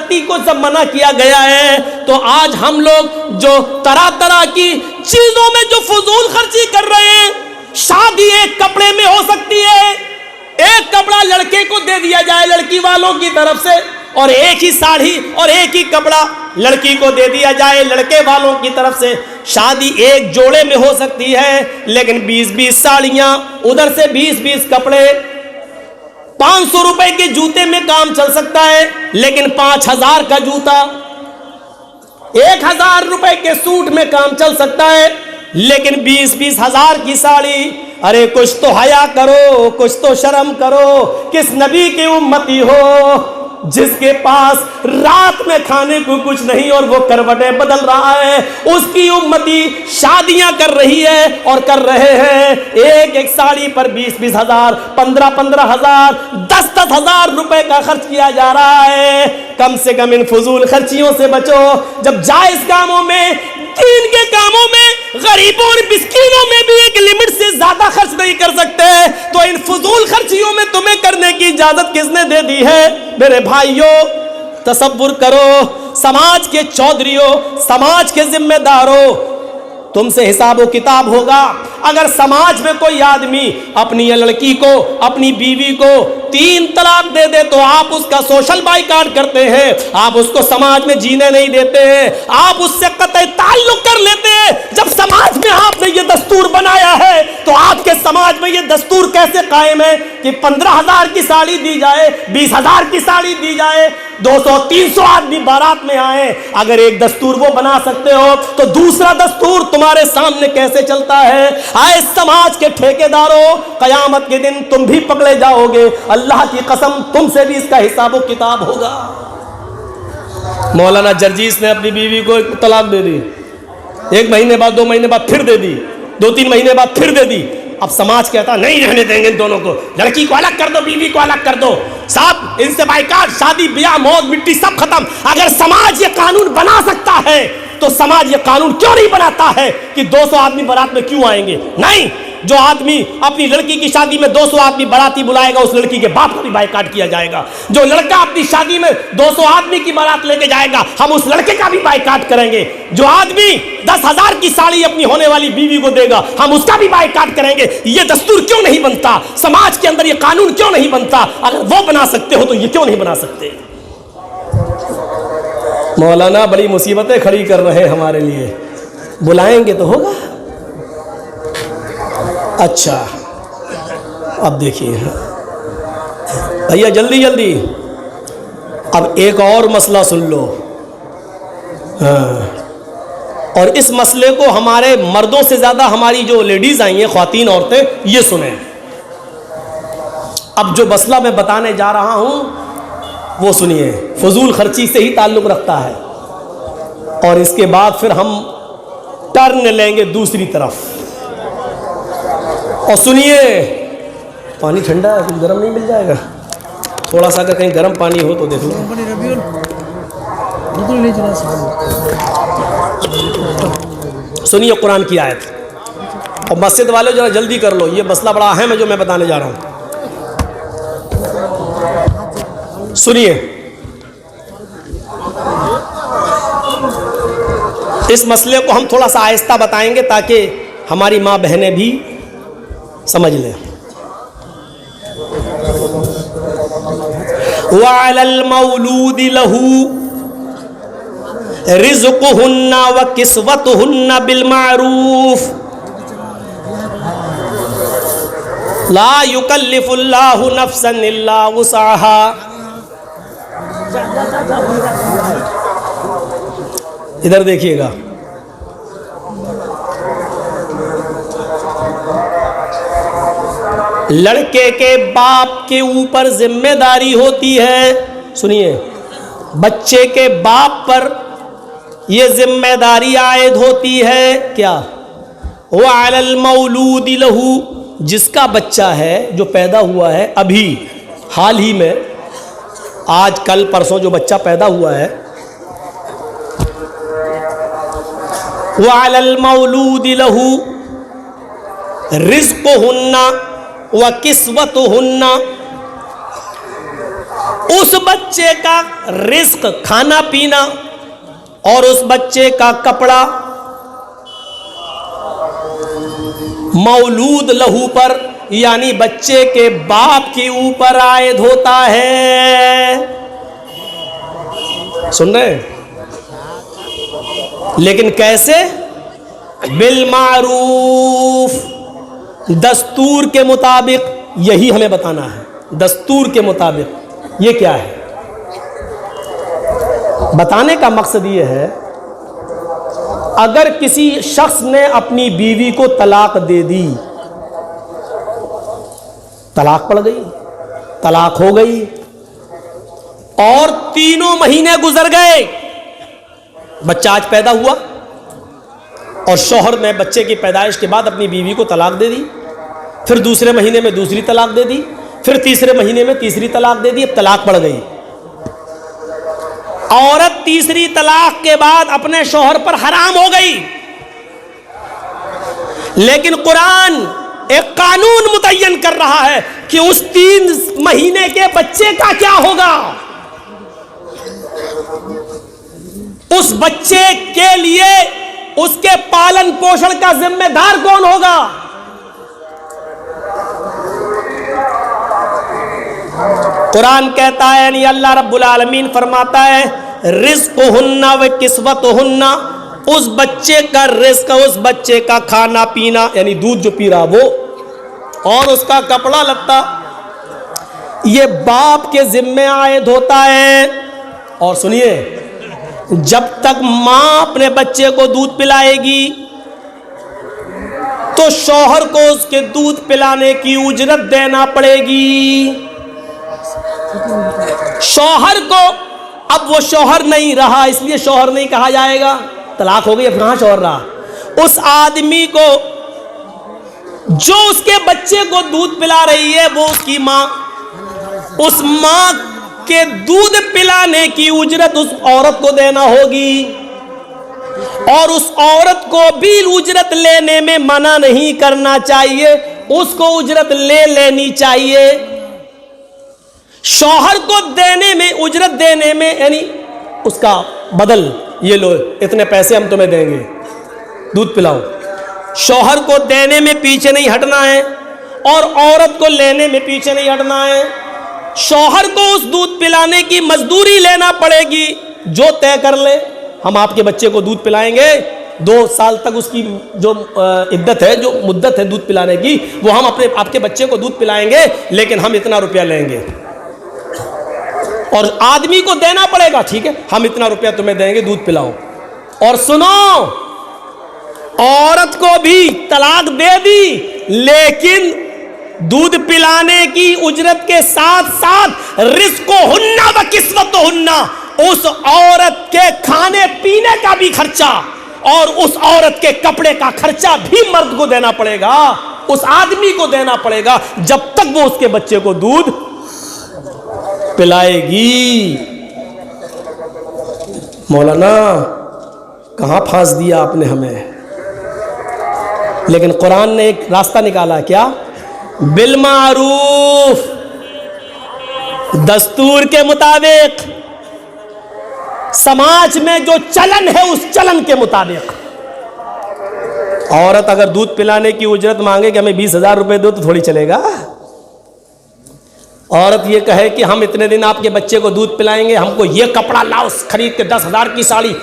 ज्यादती को जब मना किया गया है, तो आज हम लोग जो तरह तरह की चीजों में जो फजूल खर्ची कर रहे हैं, शादी एक कपड़े में हो सकती है, एक कपड़ा लड़के को दे दिया जाए लड़की वालों की तरफ से, और एक ही साड़ी और एक ही कपड़ा लड़की को दे दिया जाए लड़के वालों की तरफ से। शादी एक जोड़े में हो सकती है, लेकिन 20-20 साड़ियां, उधर से 20-20 कपड़े, 500 रुपए के जूते में काम चल सकता है, लेकिन 5000 का जूता, 1000 रुपए के सूट में काम चल सकता है, लेकिन 20-20 हजार की साड़ी। अरे कुछ तो हया करो, कुछ तो शर्म करो। किस नबी की उम्मती हो जिसके पास रात में खाने को कुछ नहीं और वो करवटें बदल रहा है? उसकी उम्मती शादियां कर रही है और कर रहे हैं, एक एक साड़ी पर 20-20 हजार, 15-15 हजार, 10-10 हजार रुपए का खर्च किया जा रहा है। कम से कम इन फजूल खर्चियों से बचो। जब जायज कामों में, दीन के कामों में, गरीबों और मिस्कीनों में भी एक लिमिट से ज्यादा खर्च नहीं कर सकते, तो इन फजूल खर्चियों में तुम्हें करने की इजाजत किसने दे दी है? मेरे भाइयों, तसव्वुर करो, समाज के चौधरियों, समाज के जिम्मेदारों, तुमसे हिसाब किताब होगा। अगर समाज में कोई आदमी अपनी लड़की को, अपनी बीवी को 3 तलाक दे दे, तो आप उसका सोशल बाइकाट करते हैं, आप उसको समाज में जीने नहीं देते हैं, आप उससे कतई ताल्लुक कर लेते हैं। जब समाज में आपने ये दस्तूर बनाया है, तो आपके समाज में ये दस्तूर कैसे कायम है कि 15,000 की साड़ी दी जाए, 20,000 की साड़ी दी जाए, 200-300 आदमी बारात में आए? अगर एक दस्तूर वो बना सकते हो, तो दूसरा दस्तूर तुम्हारे सामने कैसे चलता है? आए समाज के ठेकेदारों, कयामत के दिन तुम भी पकड़े जाओगे। अल्लाह की कसम, तुमसे भी इसका हिसाब किताब होगा। मौलाना जर्जीस ने अपनी बीवी को तलाक दे दी, 1 महीने बाद, 2 महीने बाद फिर दे दी, 2-3 महीने बाद फिर दे दी। अब समाज कहता नहीं रहने देंगे इन दोनों को, लड़की को अलग कर दो, बीवी को अलग कर दो, साहब इनसे बाइकाट, शादी ब्याह मौत मिट्टी सब खत्म। अगर समाज ये कानून बना सकता है, तो समाज ये कानून क्यों नहीं बनाता है कि 200 आदमी बारात में क्यों आएंगे? नहीं, जो आदमी अपनी लड़की की शादी में 200 आदमी बाराती बुलाएगा, उस लड़की के बाप का भी बाइकाट किया जाएगा। जो लड़का अपनी शादी में 200 आदमी की बारात लेके जाएगा, हम उस लड़के का भी बाइकाट करेंगे। जो आदमी 10,000 की साड़ी अपनी होने वाली बीवी को देगा, हम उसका भी बाइकाट करेंगे। ये दस्तूर क्यों नहीं बनता? समाज के अंदर ये कानून क्यों नहीं बनता? अगर वो बना सकते हो, तो ये क्यों नहीं बना सकते? मौलाना बड़ी मुसीबतें खड़ी कर रहे हैं हमारे लिए, बुलाएंगे तो होगा। अच्छा, अब देखिए भैया, जल्दी जल्दी अब एक और मसला सुन लो। हाँ, और इस मसले को हमारे मर्दों से ज़्यादा हमारी जो लेडीज़ आई हैं, ख्वातीन औरतें, ये सुने। अब जो मसला मैं बताने जा रहा हूँ वो सुनिए, फजूल खर्ची से ही ताल्लुक़ रखता है, और इसके बाद फिर हम टर्न लेंगे दूसरी तरफ। और सुनिए, पानी ठंडा है, कुछ गर्म नहीं मिल जाएगा? थोड़ा सा अगर कहीं गर्म पानी हो तो देख लो। सुनिए कुरान की आयत, और मस्जिद वाले जरा जल्दी कर लो, ये मसला बड़ा अहम है जो मैं बताने जा रहा हूँ। सुनिए, इस मसले को हम थोड़ा सा आहिस्ता बताएंगे ताकि हमारी माँ बहनें भी समझ लें। वअलल मौलूदि लहू रिज़्क़ुहुन्ना व किस्वतुहुन्ना बिल मारूफ ला युकल्लिफुल्लाहु नफ्सन इल्ला वुसअहा। इधर देखिएगा, लड़के के बाप के ऊपर जिम्मेदारी होती है। सुनिए, बच्चे के बाप पर यह जिम्मेदारी आयद होती है क्या? वअलल मौलूदि लहू, जिसका बच्चा है, जो पैदा हुआ है अभी हाल ही में, आज कल परसों जो बच्चा पैदा हुआ है, वअलल मौलूदि लहू रिज़्क़ुहुन्ना व किस्वतुहुन्ना, उस बच्चे का रिस्क खाना पीना और उस बच्चे का कपड़ा मौलूद लहू पर यानी बच्चे के बाप के ऊपर आयद होता है। सुन रहे हैं? लेकिन कैसे? बिल मारूफ, दस्तूर के मुताबिक। यही हमें बताना है, दस्तूर के मुताबिक। ये क्या है? बताने का मकसद ये है, अगर किसी शख्स ने अपनी बीवी को तलाक दे दी, तलाक पड़ गई, तलाक हो गई, और 3 महीने गुजर गए, बच्चा आज पैदा हुआ और शौहर ने बच्चे की पैदाइश के बाद अपनी बीवी को तलाक दे दी, फिर दूसरे महीने में दूसरी तलाक दे दी, फिर तीसरे महीने में तीसरी तलाक दे दी, अब तलाक पड़ गई। औरत तीसरी तलाक के बाद अपने शौहर पर हराम हो गई। लेकिन कुरान एक कानून मुतय्यन कर रहा है कि उस 3 महीने के बच्चे का क्या होगा। उस बच्चे के लिए उसके पालन पोषण का जिम्मेदार कौन होगा? कुरान कहता है, यानी अल्लाह रब्बुल आलमीन फरमाता है, रिज़्क़ुहुन्ना व किस्वतुहुन्ना, उस बच्चे का रिस्क, उस बच्चे का खाना पीना यानी दूध जो पी रहा वो, और उसका कपड़ा लत्ता, ये बाप के जिम्मे आयद होता है। और सुनिए, जब तक मां अपने बच्चे को दूध पिलाएगी तो शौहर को उसके दूध पिलाने की उजरत देना पड़ेगी। शौहर को, अब वो शौहर नहीं रहा इसलिए शौहर नहीं कहा जाएगा, तलाक हो गई, अब कहां शौहर रहा। उस आदमी को जो उसके बच्चे को दूध पिला रही है वो उसकी मां, उस मां के दूध पिलाने की उजरत उस औरत को देना होगी, और उस औरत को भी उजरत लेने में मना नहीं करना चाहिए, उसको उजरत ले लेनी चाहिए। शौहर को देने में, उजरत देने में, यानी उसका बदल, ये लो इतने पैसे हम तुम्हें देंगे, दूध पिलाओ। शौहर को देने में पीछे नहीं हटना है और औरत को लेने में पीछे नहीं हटना है। शौहर को उस दूध पिलाने की मजदूरी लेना पड़ेगी, जो तय कर ले, हम आपके बच्चे को दूध पिलाएंगे, 2 साल तक उसकी जो इद्दत है, जो मुद्दत है दूध पिलाने की, वो हम अपने आपके बच्चे को दूध पिलाएंगे, लेकिन हम इतना रुपया लेंगे। और आदमी को देना पड़ेगा, ठीक है हम इतना रुपया तुम्हें देंगे, दूध पिलाओ। और सुनो, औरत को भी तलाक दे दी, लेकिन दूध पिलाने की उजरत के साथ साथ रिज़्क़ुहुन्ना व किस्वतुहुन्ना, उस औरत के खाने पीने का भी खर्चा और उस औरत के कपड़े का खर्चा भी मर्द को देना पड़ेगा, उस आदमी को देना पड़ेगा, जब तक वो उसके बच्चे को दूध पिलाएगी। मौलाना कहां फांस दिया आपने हमें। लेकिन कुरान ने एक रास्ता निकाला, क्या? बिल मारूफ, दस्तूर के मुताबिक, समाज में जो चलन है उस चलन के मुताबिक। औरत अगर दूध पिलाने की उजरत मांगे कि हमें 20,000 रुपए दो, तो थोड़ी चलेगा। औरत ये कहे कि हम इतने दिन आपके बच्चे को दूध पिलाएंगे, हमको ये कपड़ा लाओ खरीद के 10,000 की साड़ी,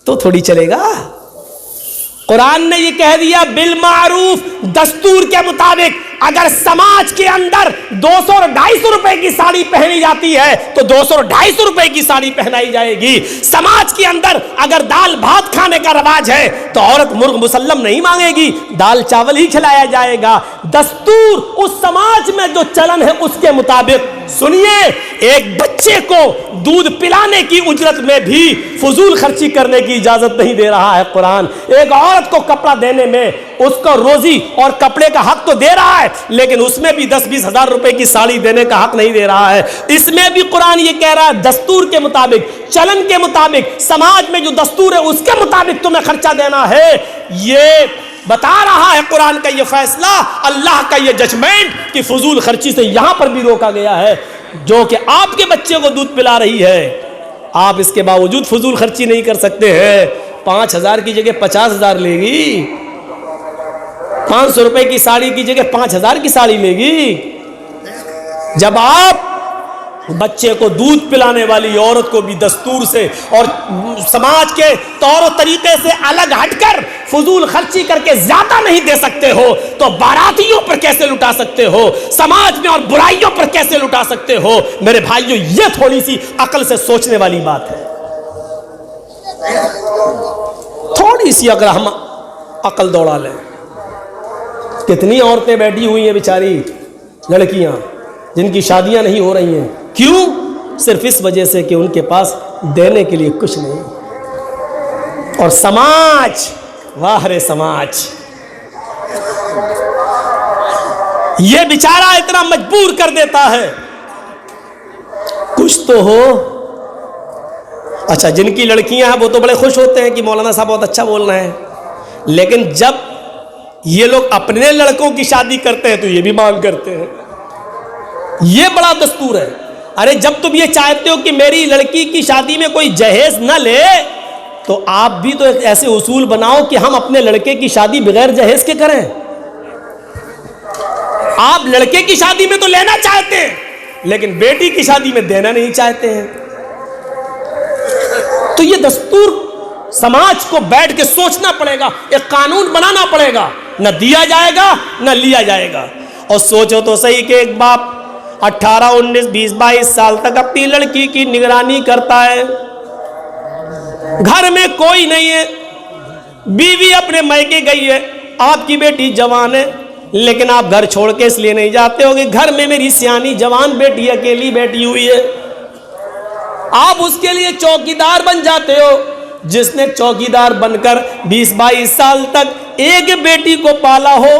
तो थोड़ी चलेगा। कुरान ने ये कह दिया बिल मारूफ, दस्तूर के मुताबिक। अगर समाज के अंदर 200 और 250 रुपए की साड़ी पहनी जाती है तो 200 और 250 रुपए की साड़ी पहनाई जाएगी। समाज के अंदर अगर दाल भात खाने का रवाज है तो औरत मुर्ग मुसल्लम नहीं मांगेगी, दाल चावल ही खिलाया जाएगा। दस्तूर उस समाज में जो चलन है उसके मुताबिक। सुनिए, एक बच्चे को दूध पिलाने की उजरत में भी फजूल खर्ची करने की इजाजत नहीं दे रहा है कुरान। एक औरत को कपड़ा देने में उसको रोजी और कपड़े का हक तो दे रहा है, लेकिन उसमें भी 10-20 हजार रुपए की साड़ी देने का हक नहीं दे रहा है। इसमें भी कुरान ये कह रहा है दस्तूर के मुताबिक, चलन के मुताबिक, समाज में जो दस्तूर है उसके मुताबिक तुम्हें खर्चा देना है। ये बता रहा है कुरान का ये फैसला, अल्लाह का ये जजमेंट कि फजूल खर्ची से यहां पर भी रोका गया है। जो कि आपके बच्चे को दूध पिला रही है, आप इसके बावजूद फजूल खर्ची नहीं कर सकते हैं। 5,000 की जगह 50,000 लेगी, 500 रुपए की साड़ी की जगह 5,000 की साड़ी लेगी। जब आप बच्चे को दूध पिलाने वाली औरत को भी दस्तूर से और समाज के तौर तरीके से अलग हटकर फजूल खर्ची करके ज्यादा नहीं दे सकते हो, तो बारातियों पर कैसे लुटा सकते हो, समाज में और बुराइयों पर कैसे लुटा सकते हो? मेरे भाइयों, ये थोड़ी सी अकल से सोचने वाली बात है। थोड़ी सी अगर हम अकल दौड़ा लें, कितनी औरतें बैठी हुई हैं बेचारी लड़कियां जिनकी शादियां नहीं हो रही हैं। क्यों? सिर्फ इस वजह से कि उनके पास देने के लिए कुछ नहीं। और समाज, वाह रे समाज, ये बेचारा इतना मजबूर कर देता है। कुछ तो हो। अच्छा, जिनकी लड़कियां हैं वो तो बड़े खुश होते हैं कि मौलाना साहब बहुत अच्छा बोल रहे हैं, लेकिन जब ये लोग अपने लड़कों की शादी करते हैं तो ये भी मांग करते हैं। ये बड़ा दस्तूर है। अरे जब तुम ये चाहते हो कि मेरी लड़की की शादी में कोई जहेज न ले, तो आप भी तो एक ऐसे उसूल बनाओ कि हम अपने लड़के की शादी बगैर जहेज के करें। आप लड़के की शादी में तो लेना चाहते हैं, लेकिन बेटी की शादी में देना नहीं चाहते हैं। तो ये दस्तूर समाज को बैठ के सोचना पड़ेगा, एक कानून बनाना पड़ेगा। न दिया जाएगा न लिया जाएगा। और सोचो तो सही कि एक बाप 18, 19, 20, 22 साल तक अपनी लड़की की निगरानी करता है, घर में कोई नहीं है, बीवी अपने मायके गई है, आपकी बेटी जवान है, लेकिन आप घर छोड़ के इसलिए नहीं जाते हो कि घर में मेरी सियानी जवान बेटी अकेली बैठी हुई है। आप उसके लिए चौकीदार बन जाते हो। जिसने चौकीदार बनकर 20-22 साल तक एक बेटी को पाला हो,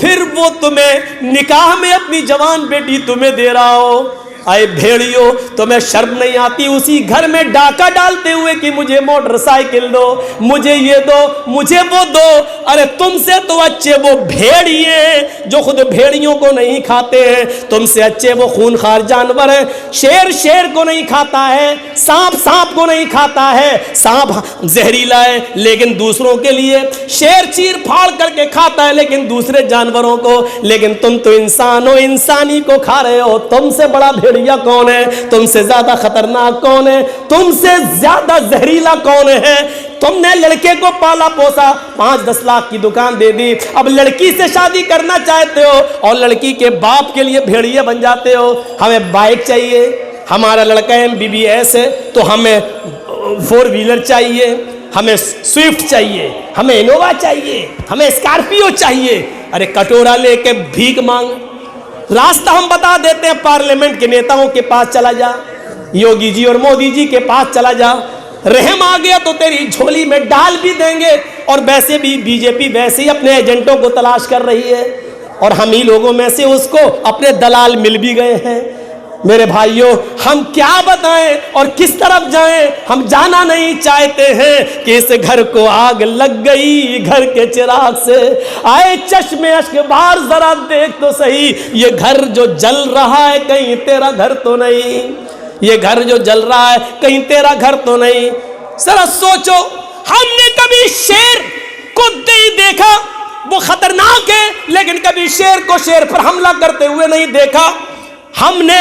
फिर वो तुम्हें निकाह में अपनी जवान बेटी तुम्हें दे रहा हो। आए भेड़ियो, तुम्हें शर्म नहीं आती उसी घर में डाका डालते हुए कि मुझे मोटरसाइकिल दो, मुझे ये दो, मुझे वो दो। अरे तुमसे तो अच्छे वो भेड़िए जो खुद भेड़ियों को नहीं खाते हैं, तुमसे अच्छे वो खूनखार जानवर हैं। शेर शेर को नहीं खाता है, सांप सांप को नहीं खाता है। सांप जहरीला है लेकिन दूसरों के लिए, शेर चीर फाड़ करके खाता है लेकिन दूसरे जानवरों को, लेकिन तुम तो इंसान हो, इंसानी को खा रहे हो। तुमसे बड़ा भेड़िया कौन है? तुमसे ज्यादा खतरनाक कौन है? तुमसे ज्यादा जहरीला कौन है? तुमने लड़के को पाला पोसा, 5-10 लाख की दुकान दे दी, अब लड़की से शादी करना चाहते हो और लड़की के बाप के लिए भेड़िया बन जाते हो। हमें बाइक चाहिए, हमारा लड़का MBBS है तो हमें 4 व्हीलर चाहिए, हमें स्विफ्ट चाहिए, हमें इनोवा चाहिए, हमें स्कॉर्पियो चाहिए। अरे कटोरा लेके भीख मांग। रास्ता हम बता देते हैं, पार्लियामेंट के नेताओं के पास चला जा, योगी जी और मोदी जी के पास चला जा, रहम आ गया तो तेरी झोली में डाल भी देंगे। और वैसे भी बीजेपी वैसे ही अपने एजेंटों को तलाश कर रही है, और हम ही लोगों में से उसको अपने दलाल मिल भी गए हैं। मेरे भाइयों, हम क्या बताएं और किस तरफ जाएं? हम जाना नहीं चाहते हैं कि इस घर को आग लग गई घर के चिराग से। आए चश्मे अश्कबार जरा देख तो सही, ये घर जो जल रहा है कहीं तेरा घर तो नहीं? ये घर जो जल रहा है कहीं तेरा घर तो नहीं? जरा सोचो, हमने कभी शेर को नहीं देखा, वो खतरनाक है, लेकिन कभी शेर को शेर पर हमला करते हुए नहीं देखा। हमने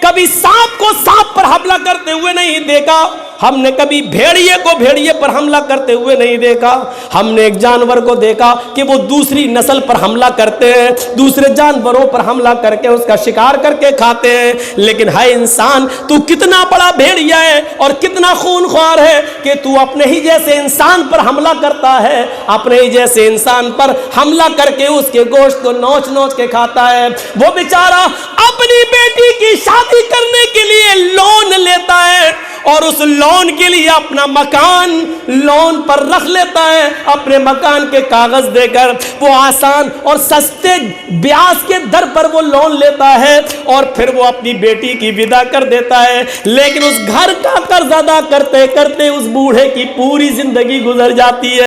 कभी सांप को सांप पर हमला करते हुए नहीं देखा। हमने कभी भेड़िए को भेड़िए पर हमला करते हुए नहीं देखा। हमने एक जानवर को देखा कि वो दूसरी नस्ल पर हमला करते हैं, दूसरे जानवरों पर हमला करके उसका शिकार करके खाते हैं। लेकिन हाय इंसान, तू कितना बड़ा भेड़िया है और कितना खूनख्वार है कि तू अपने ही जैसे इंसान पर हमला करता है, अपने ही जैसे इंसान पर हमला करके उसके गोश्त को नोच नोच के खाता है। वो बेचारा अपनी बेटी की शादी करने के लिए लोन लेता है और उस लोन के लिए अपना मकान लोन पर रख लेता है। अपने मकान के कागज देकर वो आसान और सस्ते ब्याज के दर पर वो लोन लेता है और फिर वो अपनी बेटी की विदा कर देता है। लेकिन उस घर का कर्ज अदा करते करते उस बूढ़े की पूरी जिंदगी गुजर जाती है।